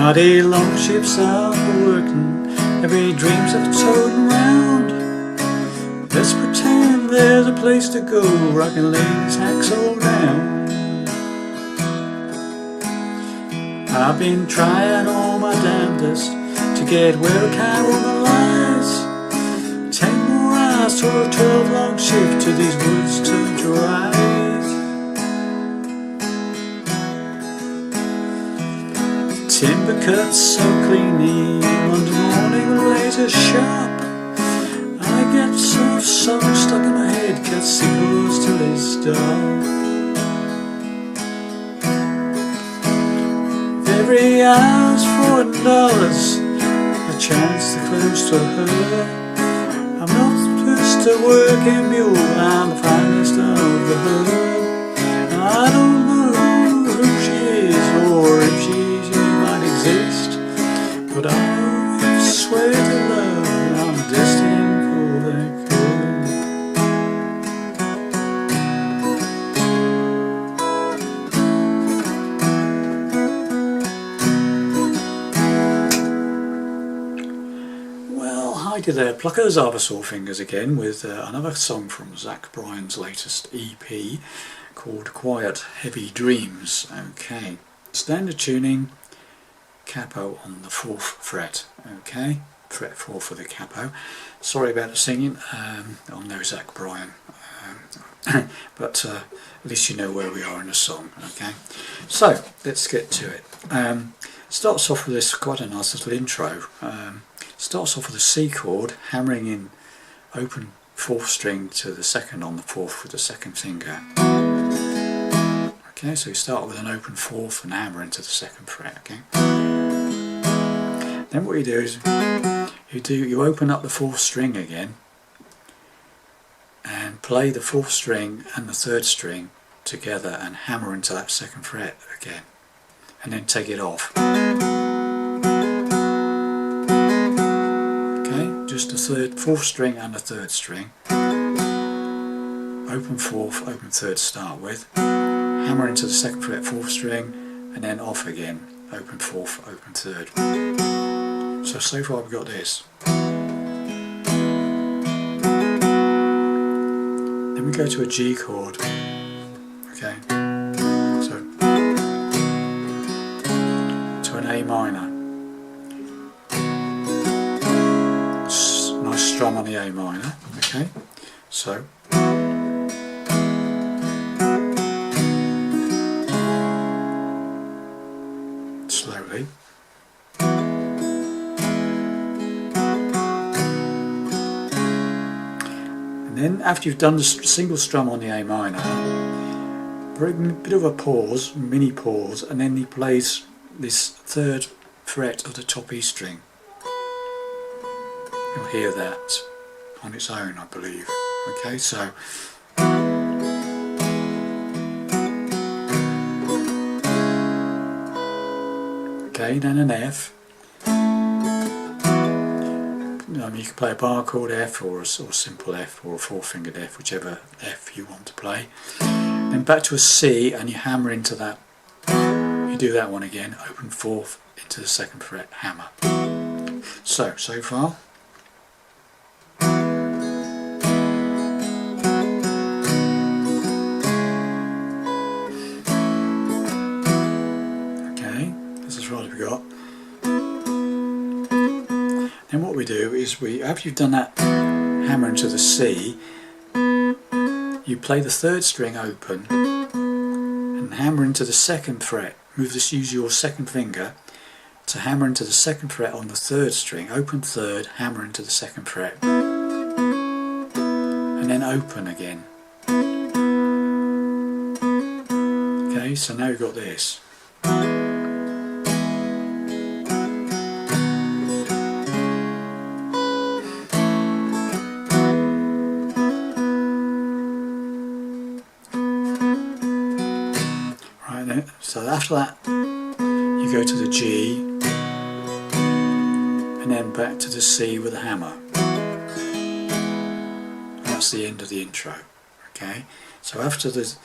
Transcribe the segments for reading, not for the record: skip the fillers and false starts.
Mighty long ships are working, every dream's a toting round. Let's pretend there's a place to go, rockin' ladies hacksaw down. I've been trying all my damnedest to get where a cowwoman lies. 10 more hours for a 12 long shift till these woods turn dry. Timber cuts so cleanly, Monday morning the laser sharp. I get so song stuck in my head, cut sickles till it's dark. Every hour's $4, a chance to close to her. I'm not just a working mule, I'm the finest of the herd. I don't know who she is or if she might exist, but I swear to love I'm destined for that good. Well, hi there pluckers, Arvasaw Fingers again with another song from Bryan's latest EP called Quiet Heavy Dreams. Okay, standard tuning, capo on the 4th fret, okay, fret 4 for the capo. Sorry about the singing, I'm no Bryan, but at least you know where we are in the song, okay. So let's get to it. Starts off with this quite a nice little intro. Starts off with a C chord, hammering in open 4th string to the 2nd on the 4th with the 2nd finger. Okay, so you start with an open 4th and hammer into the 2nd fret, okay. Then what you do is you open up the 4th string again and play the 4th string and the 3rd string together and hammer into that 2nd fret again, and then take it off. Okay, just the 4th string and the 3rd string. Open 4th, open 3rd to start with. Hammer into the 2nd fret 4th string and then off again, open 4th, open 3rd. So far we've got this. Then we go to a G chord. Okay, so to an A minor. Nice strum on the A minor. Okay, so slowly. And then after you've done the single strum on the A minor, a bit of a pause, mini pause, and then he plays this 3rd fret of the top E string. You'll hear that on its own, I believe. Okay, so okay, then an F. You can play a bar chord F or a simple F or a 4-fingered F, whichever F you want to play. Then back to a C and you hammer into that. You do that one again, open 4th into the 2nd fret, hammer. So far. Okay, this is what we've got. Then what we do is after you've done that hammer into the C, you play the 3rd string open and hammer into the 2nd fret. Use your 2nd finger to hammer into the 2nd fret on the 3rd string, open 3rd, hammer into the 2nd fret, and then open again. Okay, so now you've got this. So after that you go to the G and then back to the C with a hammer. That's the end of the intro. Okay, so after the, so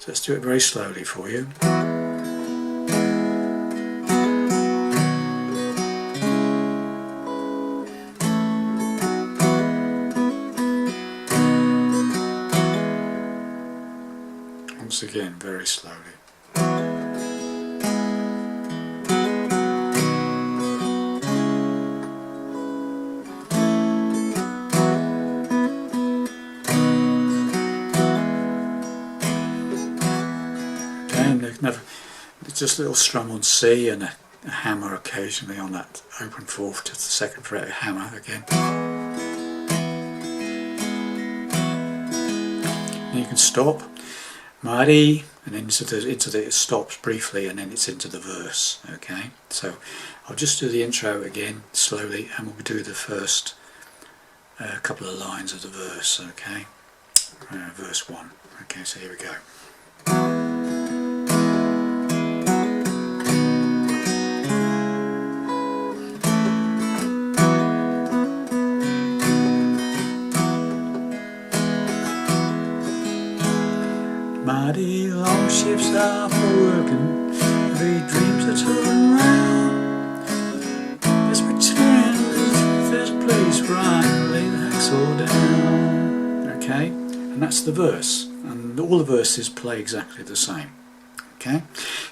let's do it very slowly for you. once again, very slowly. It's just a little strum on C and a hammer occasionally on that open fourth to the second fret, hammer again. And you can stop, mighty, and into the it stops briefly and then it's into the verse. Okay, so I'll just do the intro again slowly and we'll do the first couple of lines of the verse. Okay, verse 1. Okay, so here we go. Mighty long ships are for working, every dreams are turning round. Let's pretend there's a place where I can lay the hacksaw down. Okay, and that's the verse, and all the verses play exactly the same. Okay,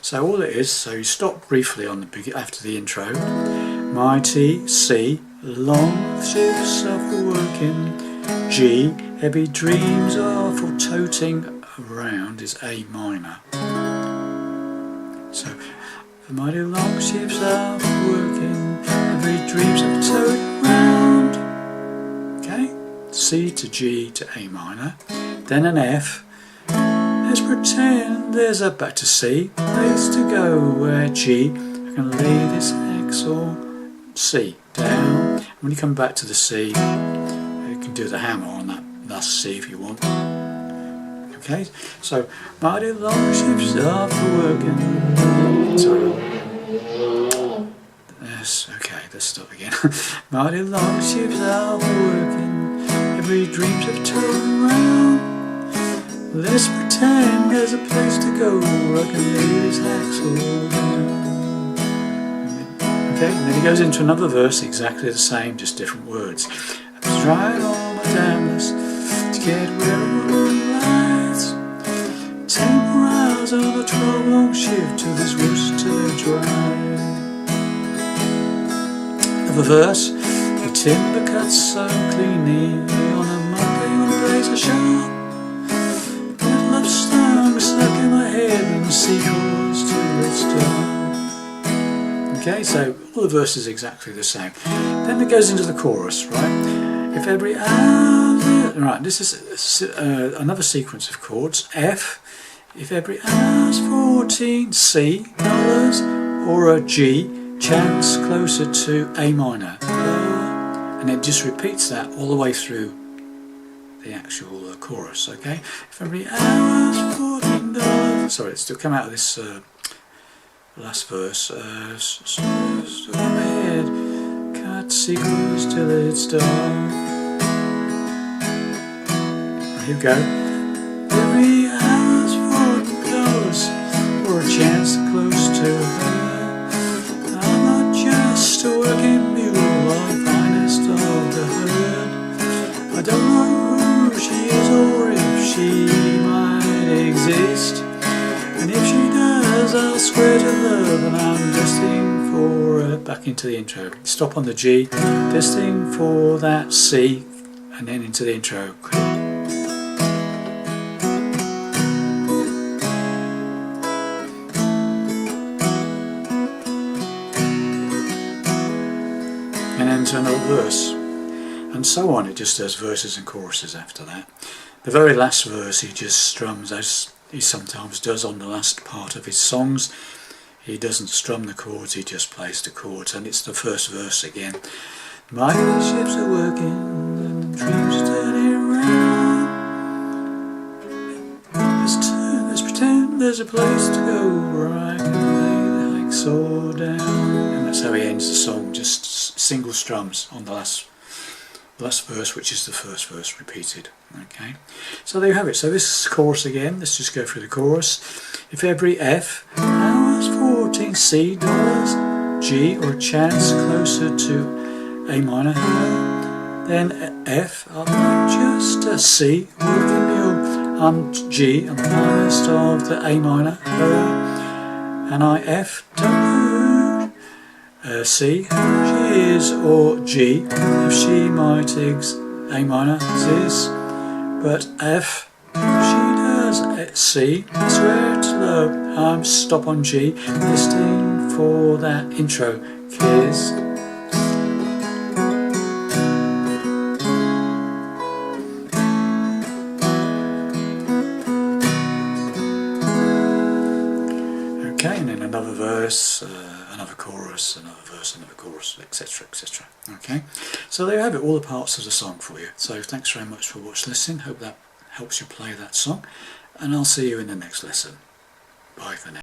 so all it is, so you stop briefly on the after the intro. Mighty C, long ships are for working. G, heavy dreams are for toting around is A minor. So the mighty long ships are working, every dreams of towing round. Okay, C to G to A minor, then an F. Let's pretend there's a back to C, place to go where G, I can lay this hacksaw C down. And when you come back to the C, you can do the hammer on that last C if you want. Okay, so mighty long ships are for working. Sorry. Yes, okay, let's stop again. Mighty long ships are for working, every dreams of turning round. Let's pretend there's a place to go where I can lay this hacksaw down. Okay, and then he goes into another verse, exactly the same, just different words. I've tried all my damnness to get where I want. 10 more hours on a 12-long shift to this Worcester drive. Of a verse, the timber cuts so cleanly on a Monday when the days are sharp. Good love stung stuck in my head and the sea chords till it's dark. Okay, so all the verses are exactly the same. Then it goes into the chorus, right? If every hour, right, this is another sequence of chords. F. If every hour's 14, C, dollars, or a G, chance closer to A minor. And it just repeats that all the way through the actual chorus, okay? If every hour's $14, sorry, it's still come out of this last verse. Stuck in my head, cut sequence till it's dark. Here we go. Every hour's $14 for a chance close to her. I'm not just a working mule or finest of the herd. I don't know who she is or if she might exist. And if she does, I'll swear to love, and I'm destined for back into the intro. Stop on the G, destined for that C, and then into the intro. And then to another verse, and so on. It just does verses and choruses after that. The very last verse he just strums, as he sometimes does on the last part of his songs. He doesn't strum the chords, he just plays the chords, and it's the first verse again. My ships are working and dreams are turning around. Let's pretend there's a place to go where I can lay the hacksaw down. And that's how he ends the song, just single strums on the last verse, which is the first verse repeated. Okay, so there you have it. So this chorus again, let's just go through the chorus. If every F, hours 14, C, dollars, G, or chance closer to A minor, then F, I'm not just a C, working mule, I'm G, I'm the finest of the A minor, and I F, don't know, C, she is, or G, if she might A minor is, but F, she does, C, I swear to love, I'm stop on G, listening for that intro kiss. Okay, and then another verse, another chorus, another verse, another chorus, etc, etc. Okay, so there you have it, all the parts of the song for you. So thanks very much for listening, hope that helps you play that song, and I'll see you in the next lesson. Bye for now.